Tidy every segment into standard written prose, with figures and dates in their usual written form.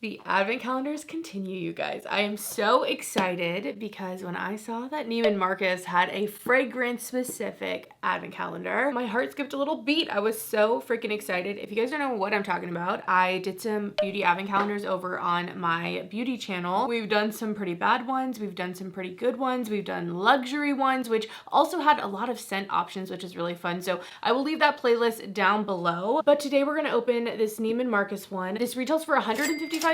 The advent calendars continue, you guys. I am so excited because when I saw that Neiman Marcus had a fragrance specific advent calendar, my heart skipped a little beat. I was so freaking excited. If you guys don't know what I'm talking about, I did some beauty advent calendars over on my beauty channel. We've done some pretty bad ones. We've done some pretty good ones. We've done luxury ones, which also had a lot of scent options, which is really fun. So I will leave that playlist down below. But today we're gonna open this Neiman Marcus one. This retails for $155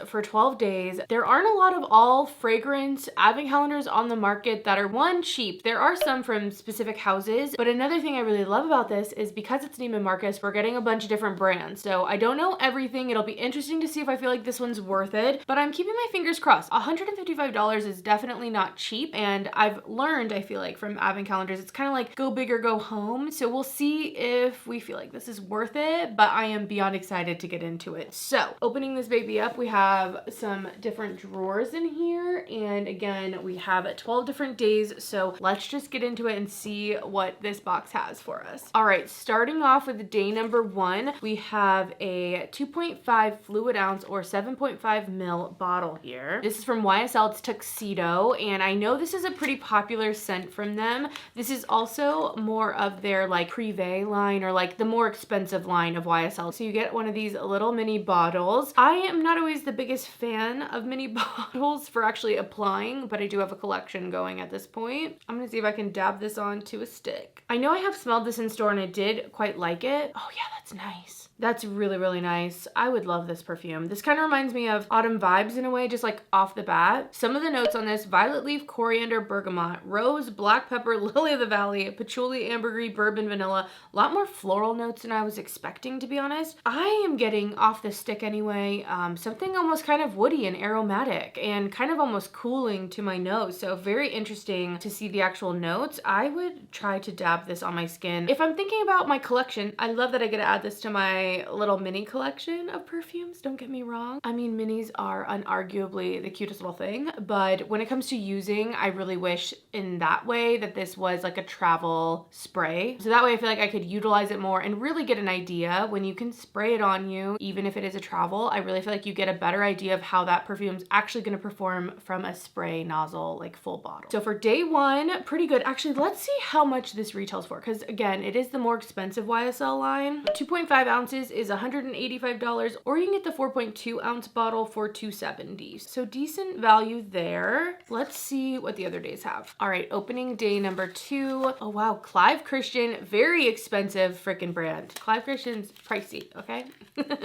for 12 days. There aren't a lot of all fragrance advent calendars on the market that are one, cheap. There are some from specific houses, but another thing I really love about this is because it's Neiman Marcus, we're getting a bunch of different brands. So I don't know everything. It'll be interesting to see if I feel like this one's worth it, but I'm keeping my fingers crossed. $155 is definitely not cheap, and I've learned, I feel like, from advent calendars, it's kind of like go big or go home. So we'll see if we feel like this is worth it, but I am beyond excited to get into it. So opening this baby up, we have some different drawers in here, and again we have 12 different days, so let's just get into it and see what this box has for us. All right, starting off with day number 1, we have a 2.5 fluid ounce or 7.5 ml bottle here. This is from YSL. It's Tuxedo, and I know this is a pretty popular scent from them. This is also more of their like Privé line, or like the more expensive line of YSL. So you get one of these little mini bottles. I am not always the biggest fan of mini bottles for actually applying, but I do have a collection going at this point. I'm gonna see if I can dab this onto a stick. I know I have smelled this in store and I did quite like it. Oh yeah, that's nice. That's really, really nice. I would love this perfume. This kind of reminds me of autumn vibes in a way, just like off the bat. Some of the notes on this: violet leaf, coriander, bergamot, rose, black pepper, lily of the valley, patchouli, ambergris, bourbon, vanilla. A lot more floral notes than I was expecting, to be honest. I am getting off the stick anyway, something almost kind of woody and aromatic and kind of almost cooling to my nose. So very interesting to see the actual notes. I would try to dab this on my skin. If I'm thinking about my collection, I love that I get to add this to my little mini collection of perfumes. Don't get me wrong. I mean, minis are unarguably the cutest little thing, but when it comes to using, I really wish in that way that this was like a travel spray. So that way I feel like I could utilize it more and really get an idea when you can spray it on you, even if it is a travel. I really feel like you get a better idea of how that perfume's actually going to perform from a spray nozzle, like full bottle. So for day 1, pretty good. Actually, let's see how much this retails for, because again, it is the more expensive YSL line. 2.5 ounces is $185, or you can get the 4.2 ounce bottle for $270. So decent value there. Let's see what the other days have. All right, opening day number 2. Oh wow, Clive Christian, very expensive freaking brand. Clive Christian's pricey, okay?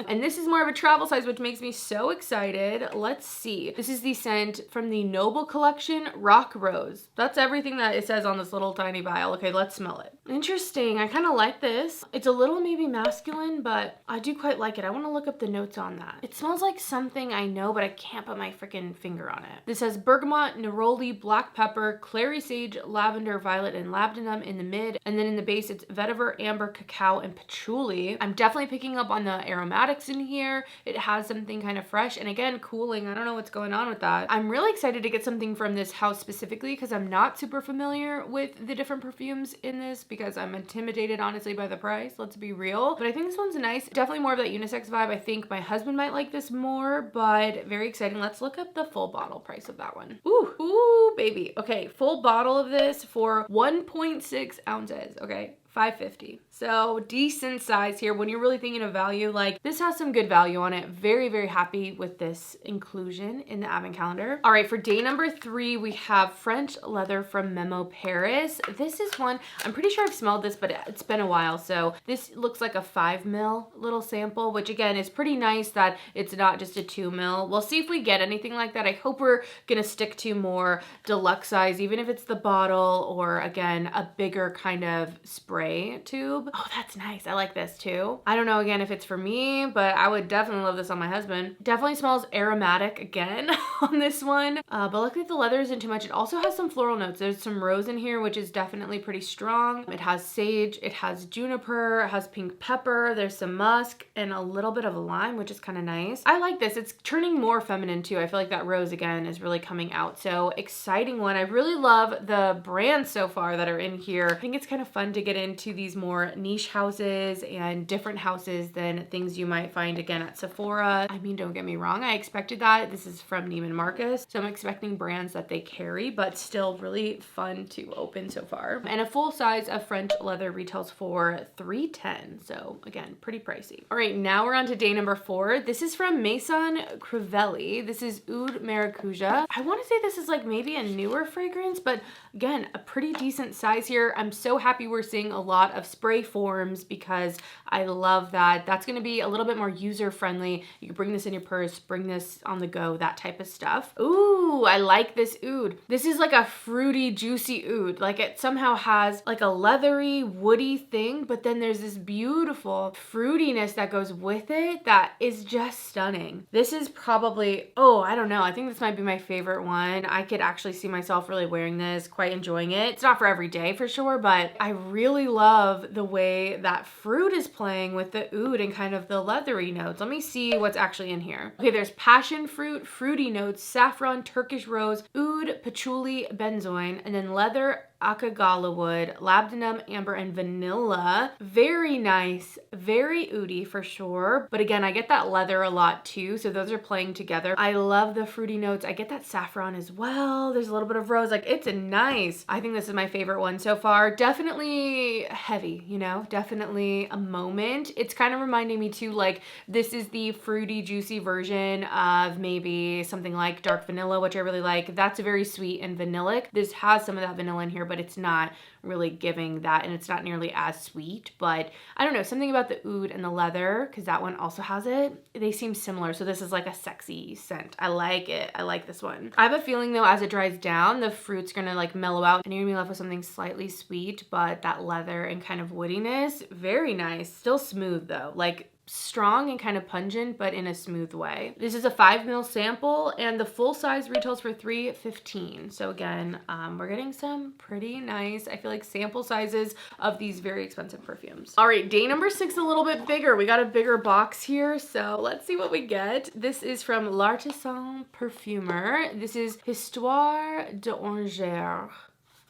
And this is more of a travel size, which makes me so excited. Let's see. This is the scent from the Noble Collection, Rock Rose. That's everything that it says on this little tiny vial. Okay, let's smell it. Interesting. I kind of like this. It's a little maybe masculine, but I do quite like it. I want to look up the notes on that. It smells like something I know, but I can't put my freaking finger on it. This has bergamot, neroli, black pepper, clary sage, lavender, violet, and labdanum in the mid. And then in the base, it's vetiver, amber, cacao, and patchouli. I'm definitely picking up on the aromatics in here. It has something kind of fresh and again, cooling. I don't know what's going on with that. I'm really excited to get something from this house specifically because I'm not super familiar with the different perfumes in this, because I'm intimidated honestly by the price. Let's be real. But I think this one's nice. Definitely more of that unisex vibe. I think my husband might like this more, but very exciting. Let's look up the full bottle price of that one. Ooh, baby. Okay, full bottle of this for 1.6 ounces. Okay. $5.50. So decent size here. When you're really thinking of value, like this has some good value on it. Very, very happy with this inclusion in the advent calendar. All right, for day number 3, we have French Leather from Memo Paris. This is one, I'm pretty sure I've smelled this, but it's been a while. So this looks like a 5 ml little sample, which again is pretty nice that it's not just a 2 ml. We'll see if we get anything like that. I hope we're gonna stick to more deluxe size, even if it's the bottle or again, a bigger kind of spray tube. Oh, that's nice. I like this too. I don't know again if it's for me, but I would definitely love this on my husband. Definitely smells aromatic again on this one. But luckily the leather isn't too much. It also has some floral notes. There's some rose in here, which is definitely pretty strong. It has sage, it has juniper, it has pink pepper, there's some musk and a little bit of lime, which is kind of nice. I like this. It's turning more feminine too. I feel like that rose again is really coming out. So exciting one. I really love the brands so far that are in here. I think it's kind of fun to get in into these more niche houses and different houses than things you might find again at Sephora. I mean, don't get me wrong, I expected that. This is from Neiman Marcus, so I'm expecting brands that they carry, but still really fun to open so far. And a full size of French leather retails for $310, so again, pretty pricey. All right, now we're on to day number 4. This is from Maison Crivelli. This is Oud Maracuja. I want to say this is like maybe a newer fragrance, but again, a pretty decent size here. I'm so happy we're seeing a lot of spray forms because I love that. That's going to be a little bit more user friendly. You can bring this in your purse, bring this on the go, that type of stuff. Ooh, I like this oud. This is like a fruity, juicy oud. Like it somehow has like a leathery, woody thing, but then there's this beautiful fruitiness that goes with it that is just stunning. This is probably, oh, I don't know. I think this might be my favorite one. I could actually see myself really wearing this, quite enjoying it. It's not for every day for sure, but I really love the way that fruit is playing with the oud and kind of the leathery notes. Let me see what's actually in here. Okay, there's passion fruit, fruity notes, saffron, Turkish rose, oud, patchouli, benzoin, and then leather, akagala wood, labdanum, amber, and vanilla. Very nice, very oudy for sure. But again, I get that leather a lot too, so those are playing together. I love the fruity notes. I get that saffron as well. There's a little bit of rose. Like, it's a nice. I think this is my favorite one so far. Definitely heavy, you know, definitely a moment. It's kind of reminding me too, like, this is the fruity, juicy version of maybe something like dark vanilla, which I really like. That's very sweet and vanillic. This has some of that vanilla in here, but it's not really giving that, and it's not nearly as sweet. But I don't know, something about the oud and the leather, because that one also has it, they seem similar. So this is like a sexy scent. I like it. I like this one. I have a feeling though, as it dries down, the fruit's gonna like mellow out and you're gonna be left with something slightly sweet, but that leather and kind of woodiness, very nice. Still smooth though, like strong and kind of pungent, but in a smooth way. This is a 5 ml sample, and the full size retails for $315. So again, we're getting some pretty nice, I feel like, sample sizes of these very expensive perfumes. All right, day number 6, a little bit bigger. We got a bigger box here, so let's see what we get. This is from L'Artisan Perfumer. This is Histoire d'Angers.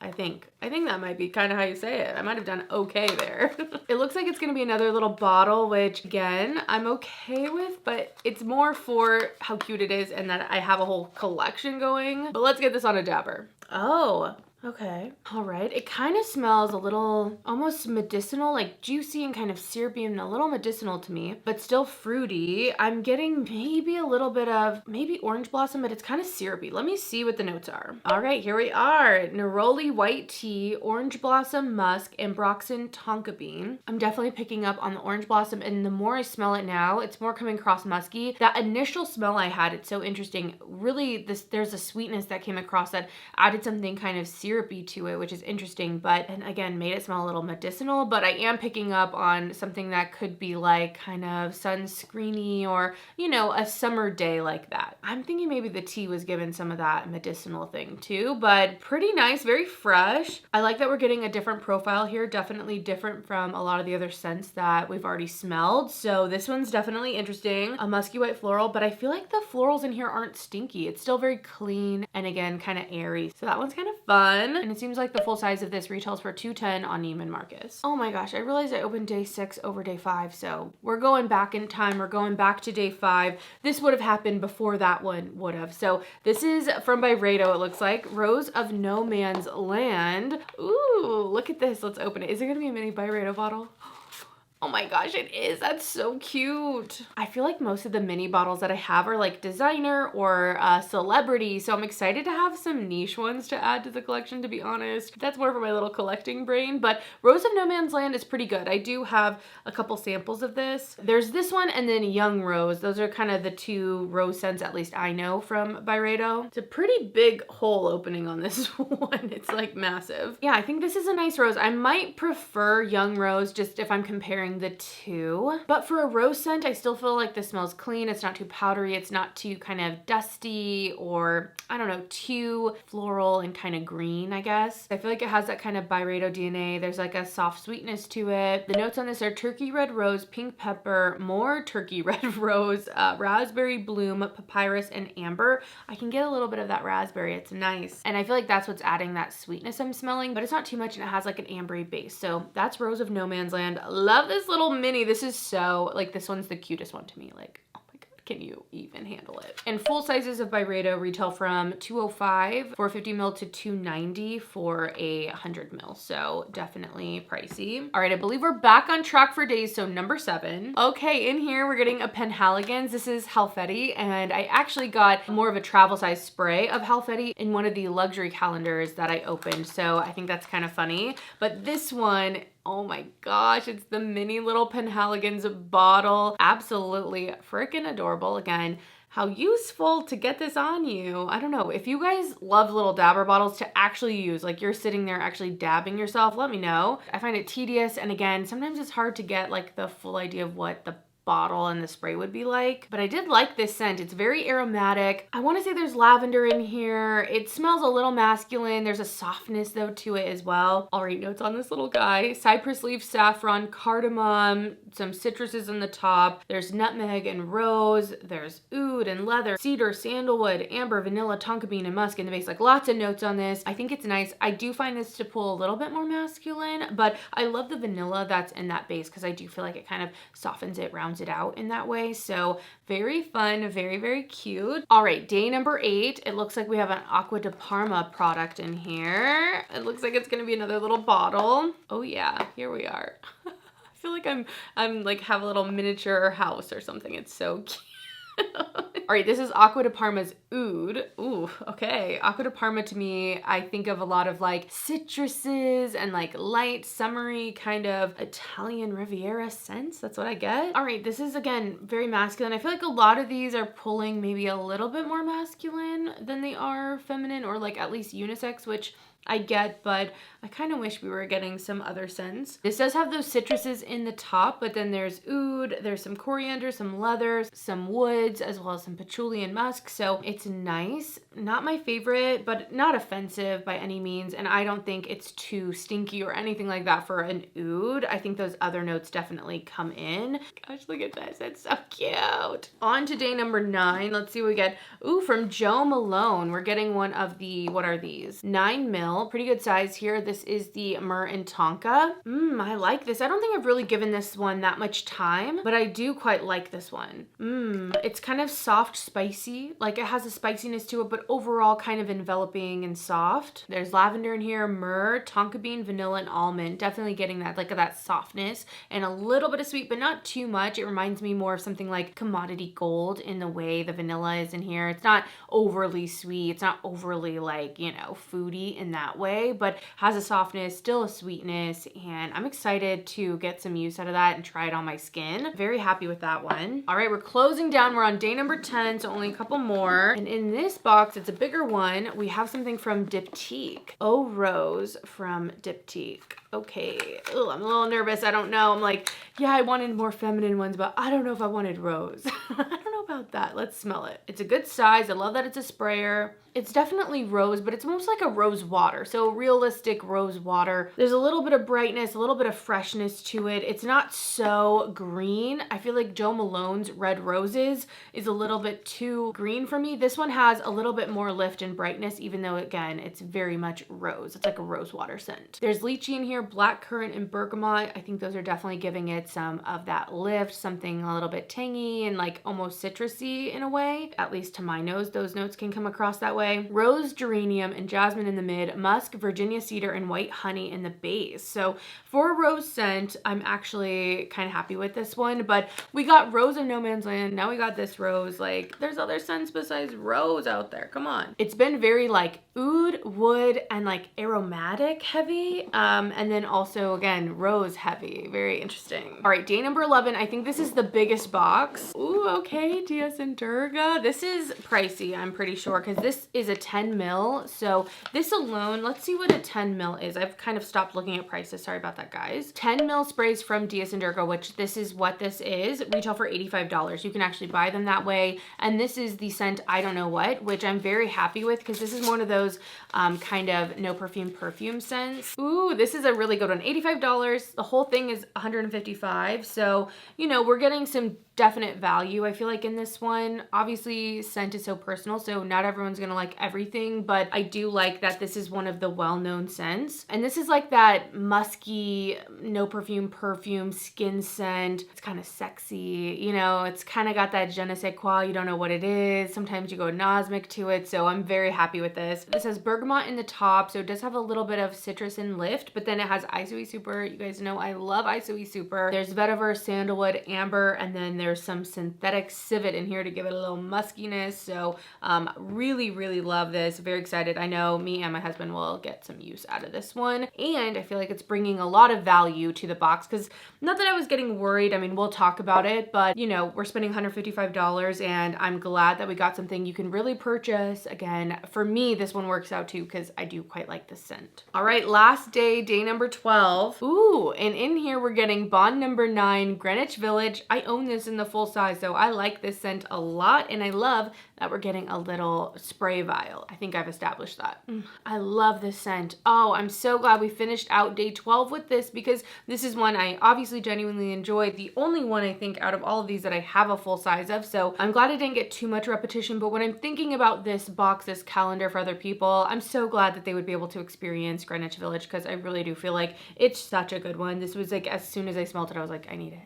I think that might be kind of how you say it. I might have done okay there. It looks like it's gonna be another little bottle, which again, I'm okay with, but it's more for how cute it is and that I have a whole collection going. But let's get this on a dabber. Oh, okay. All right. It kind of smells a little almost medicinal, like juicy and kind of syrupy and a little medicinal to me, but still fruity. I'm getting maybe a little bit of maybe orange blossom, but it's kind of syrupy. Let me see what the notes are. All right, here we are. Neroli white tea, orange blossom musk, and Ambroxan tonka bean. I'm definitely picking up on the orange blossom, and the more I smell it now, it's more coming across musky. That initial smell I had, it's so interesting. Really, there's a sweetness that came across that added something kind of syrupy to it, which is interesting, but and again made it smell a little medicinal. But I am picking up on something that could be like kind of sunscreeny, or you know, a summer day like that. I'm thinking maybe the tea was given some of that medicinal thing too, but pretty nice, very fresh. I like that we're getting a different profile here, definitely different from a lot of the other scents that we've already smelled. So this one's definitely interesting, a musky white floral, but I feel like the florals in here aren't stinky. It's still very clean and again kind of airy, so that one's kind of fun. And it seems like the full size of this retails for $210 on Neiman Marcus. Oh my gosh, I realized I opened day 6 over day 5, so we're going back in time. We're going back to day 5. This would have happened before that one would have. So this is from Byredo, it looks like. Rose of No Man's Land. Ooh, look at this. Let's open it. Is it gonna be a mini Byredo bottle? Oh my gosh, it is. That's so cute. I feel like most of the mini bottles that I have are like designer or celebrity, so I'm excited to have some niche ones to add to the collection, to be honest. That's more for my little collecting brain, but Rose of No Man's Land is pretty good. I do have a couple samples of this. There's this one and then Young Rose. Those are kind of the 2 rose scents, at least I know, from Byredo. It's a pretty big hole opening on this one. It's like massive. Yeah, I think this is a nice rose. I might prefer Young Rose just if I'm comparing comparing the two. But for a rose scent, I still feel like this smells clean. It's not too powdery. It's not too kind of dusty or, I don't know, too floral and kind of green, I guess. I feel like it has that kind of Byredo DNA. There's like a soft sweetness to it. The notes on this are turkey red rose, pink pepper, more turkey red rose, raspberry bloom, papyrus, and amber. I can get a little bit of that raspberry. It's nice. And I feel like that's what's adding that sweetness I'm smelling, but it's not too much and it has like an ambery base. So that's Rose of No Man's Land. Love this little mini. This is so, like, this one's the cutest one to me. Like, oh my God, can you even handle it? And full sizes of Byredo retail from $205 for 50 ml to $290 for 100 ml. So definitely pricey. All right, I believe we're back on track for days. So number 7. Okay, in here we're getting a Penhaligon's. This is Halfeti, and I actually got more of a travel size spray of Halfeti in one of the luxury calendars that I opened. So I think that's kind of funny. But this one, oh my gosh, it's the mini little Penhaligon's bottle. Absolutely freaking adorable. Again, how useful to get this on you. I don't know. If you guys love little dabber bottles to actually use, like you're sitting there actually dabbing yourself, let me know. I find it tedious. And again, sometimes it's hard to get like the full idea of what the bottle and the spray would be like, but I did like this scent. It's very aromatic. I want to say there's lavender in here. It smells a little masculine. There's a softness though to it as well. All right, notes on this little guy: cypress leaf, saffron, cardamom, some citruses in the top. There's nutmeg and rose. There's oud and leather, cedar, sandalwood, amber, vanilla, tonka bean, and musk in the base. Like lots of notes on this. I think it's nice. I do find this to pull a little bit more masculine, but I love the vanilla that's in that base because I do feel like it kind of softens it, rounds it out in that way. So very fun, very, very cute. All right, day number 8. It looks like we have an Acqua di Parma product in here. It looks like it's gonna be another little bottle. Oh yeah, here we are. I feel like I'm like have a little miniature house or something. It's so cute. All right, this is Acqua di Parma's oud. Ooh, okay. Acqua di Parma to me, I think of a lot of like citruses and like light, summery kind of Italian Riviera scents. That's what I get. All right, this is again very masculine. I feel like a lot of these are pulling maybe a little bit more masculine than they are feminine, or like at least unisex, which I get, but I kind of wish we were getting some other scents. This does have those citruses in the top, but then there's oud, there's some coriander, some leathers, some woods, as well as some patchouli and musk. So it's nice. Not my favorite, but not offensive by any means. And I don't think it's too stinky or anything like that for an oud. I think those other notes definitely come in. Gosh, look at this. It's so cute. On to day number 9. Let's see what we get. Ooh, from Jo Malone. We're getting one of the, what are these? 9 ml. Pretty good size here. This is the Myrrh and Tonka. I like this. I don't think I've really given this one that much time, but I do quite like this one. It's kind of soft, spicy. Like it has a spiciness to it, but overall kind of enveloping and soft. There's lavender in here, myrrh, tonka bean, vanilla, and almond. Definitely getting that, like that softness and a little bit of sweet, but not too much. It reminds me more of something like Commodity Gold in the way the vanilla is in here. It's not overly sweet. It's not overly like, you know, foody in that way, but has a softness, still a sweetness, and I'm excited to get some use out of that and try it on my skin. Very happy with that one. All right, we're closing down. We're on day number 10, so only a couple more. And in this box, it's a bigger one. We have something from Diptyque. Oh Rose from Diptyque. Okay. Ugh, I'm a little nervous. I don't know. I'm like, yeah, I wanted more feminine ones, but I don't know if I wanted rose. I don't know about that. Let's smell it. It's a good size. I love that it's a sprayer. It's definitely rose, but it's almost like a rose water. So realistic rose water. There's a little bit of brightness, a little bit of freshness to it. It's not so green. I feel like Jo Malone's Red Roses is a little bit too green for me. This one has a little bit more lift and brightness, even though again, it's very much rose. It's like a rose water scent. There's lychee in here, blackcurrant and bergamot. I think those are definitely giving it some of that lift, something a little bit tangy and like almost citrusy in a way. At least to my nose, those notes can come across that way. Rose, geranium, and jasmine in the mid, musk, Virginia cedar, and white honey in the base. So for a rose scent, I'm actually kind of happy with this one, but we got Rose of No Man's Land. Now we got this rose. Like there's other scents besides rose out there. Come on. It's been very like oud, wood, and like aromatic heavy. And then also again, rose heavy. Very interesting. All right, day number 11. I think this is the biggest box. Ooh, okay. Dias and Durga. This is pricey, I'm pretty sure, because this is a 10 mil. So this alone, let's see what a 10 mil is. I've kind of stopped looking at prices. Sorry about that, guys. 10 mil sprays from Dias and Durga, which this is what this is, retail for $85. You can actually buy them that way. And this is the scent I Don't Know What, which I'm very happy with because this is one of those kind of no perfume scents. Ooh, this is a really good one. $85. The whole thing is $155. So, you know, we're getting some definite value, I feel like, in this one. Obviously, scent is so personal, so not everyone's gonna like everything, but I do like that this is one of the well-known scents. And this is like that musky, no perfume skin scent. It's kind of sexy, you know, it's kind of got that je ne sais quoi, you don't know what it is. Sometimes you go Nosmic to it, so I'm very happy with this. This has bergamot in the top, so it does have a little bit of citrus and lift, but then it has ISOE Super. You guys know I love ISOE Super. There's vetiver, sandalwood, amber, and then there's some synthetic civet in here to give it a little muskiness. So really love this. Very excited. I know me and my husband will get some use out of this one. And I feel like it's bringing a lot of value to the box, because not that I was getting worried. I mean, we'll talk about it, but you know, we're spending $155 and I'm glad that we got something you can really purchase. Again, for me, this one works out too because I do quite like the scent. All right, last day, day number 12. Ooh, and in here we're getting Bond number 9, Greenwich Village. I own this in the full size, so I like this scent a lot, and I love that we're getting a little spray vial. I think I've established that. I love this scent. Oh, I'm so glad we finished out day 12 with this, because this is one I obviously genuinely enjoyed. The only one I think out of all of these that I have a full size of, so I'm glad I didn't get too much repetition. But when I'm thinking about this box, this calendar for other people, I'm so glad that they would be able to experience Greenwich Village, because I really do feel like it's such a good one. This was like, as soon as I smelled it, I was like, I need it.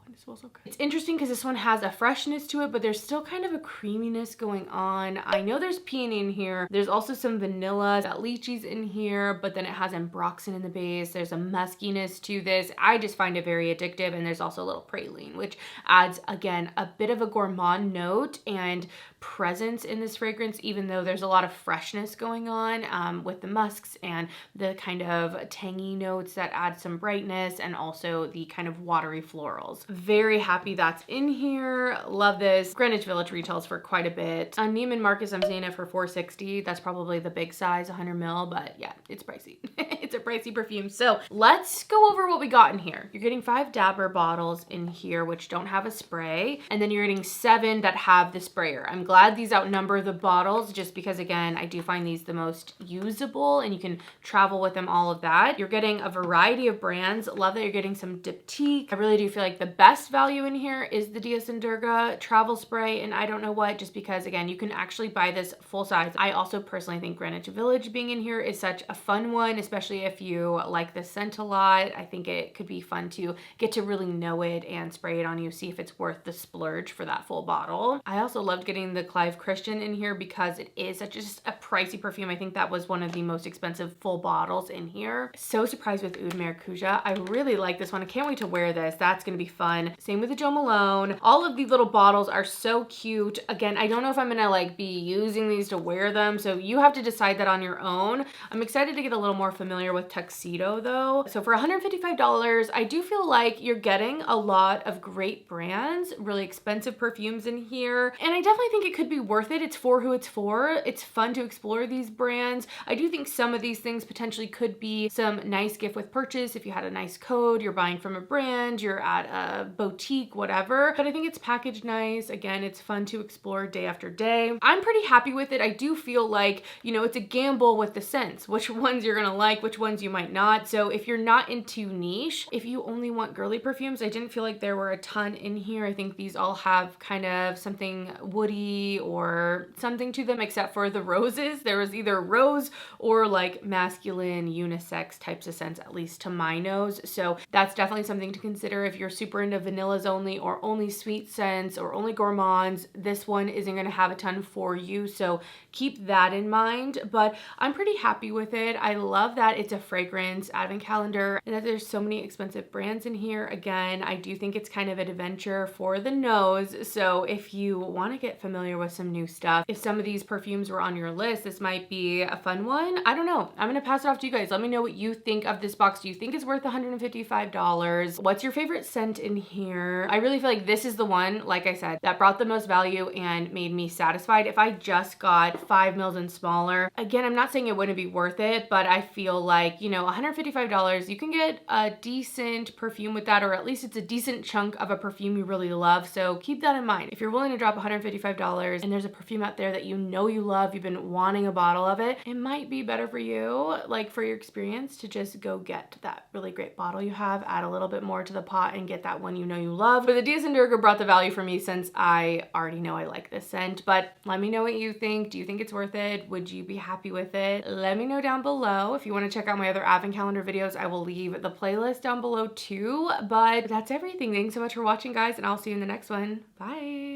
It smells so good. It's interesting because this one has a freshness to it, but there's still kind of a creaminess going on. I know there's peony in here. There's also some vanilla, that lychee's in here, but then it has ambroxan in the base. There's a muskiness to this. I just find it very addictive. And there's also a little praline, which adds, again, a bit of a gourmand note and presence in this fragrance, even though there's a lot of freshness going on with the musks and the kind of tangy notes that add some brightness, and also the kind of watery florals. Very happy that's in here. Love this. Greenwich Village retails for quite a bit. On Neiman Marcus, I'm seeing it for $460. That's probably the big size, 100 mil, but yeah, it's pricey. It's a pricey perfume. So let's go over what we got in here. You're getting 5 dabber bottles in here, which don't have a spray, and then you're getting 7 that have the sprayer. I'm glad these outnumber the bottles, just because, again, I do find these the most usable and you can travel with them, all of that. You're getting a variety of brands. Love that you're getting some Diptyque. I really do feel like the best value in here is the Dias and Durga travel spray, and I Don't Know What, just because, again, you can actually buy this full size. I also personally think Greenwich Village being in here is such a fun one, especially if you like the scent a lot. I think it could be fun to get to really know it and spray it on you, see if it's worth the splurge for that full bottle. I also loved getting the Clive Christian in here because it is such just a pricey perfume. I think that was one of the most expensive full bottles in here. So surprised with Oud Maracuja. I really like this one. I can't wait to wear this. That's gonna be fun. Same with the Jo Malone. All of these little bottles are so cute. Again, I don't know if I'm gonna like be using these to wear them, so you have to decide that on your own. I'm excited to get a little more familiar with Tuxedo though. So for $155, I do feel like you're getting a lot of great brands, really expensive perfumes in here, and I definitely think it could be worth it. It's for who it's for. It's fun to explore these brands. I do think some of these things potentially could be some nice gift with purchase. If you had a nice code, you're buying from a brand, you're at a boutique, whatever. But I think it's packaged nice. Again, it's fun to explore day after day. I'm pretty happy with it. I do feel like, you know, it's a gamble with the scents, which ones you're gonna like, which ones you might not. So if you're not into niche, if you only want girly perfumes, I didn't feel like there were a ton in here. I think these all have kind of something woody or something to them, except for the roses. There was either rose or like masculine unisex types of scents, at least to my nose. So that's definitely something to consider if you're super into vanillas only, or only sweet scents, or only gourmands. This one isn't going to have a ton for you, so keep that in mind. But I'm pretty happy with it. I love that it's a fragrance advent calendar and that there's so many expensive brands in here. Again, I do think it's kind of an adventure for the nose. So if you want to get familiar with some new stuff, if some of these perfumes were on your list, this. This might be a fun one. I don't know. I'm gonna pass it off to you guys. Let me know what you think of this box. Do you think it's worth $155? What's your favorite scent in here? I really feel like this is the one, like I said, that brought the most value and made me satisfied. If I just got 5 mils and smaller, again, I'm not saying it wouldn't be worth it, but I feel like, you know, $155, you can get a decent perfume with that, or at least it's a decent chunk of a perfume you really love. So keep that in mind. If you're willing to drop $155 and there's a perfume out there that you know you love, you've been wanting a bottle of it, it might be better for you, like for your experience, to just go get that really great bottle you have, add a little bit more to the pot and get that one you know you love. But the Dia Sandurga brought the value for me since I already know I like this scent. But let me know what you think. Do you think it's worth it? Would you be happy with it? Let me know down below. If you want to check out my other advent calendar videos, I will leave the playlist down below too. But that's everything. Thanks so much for watching, guys, and I'll see you in the next one. Bye.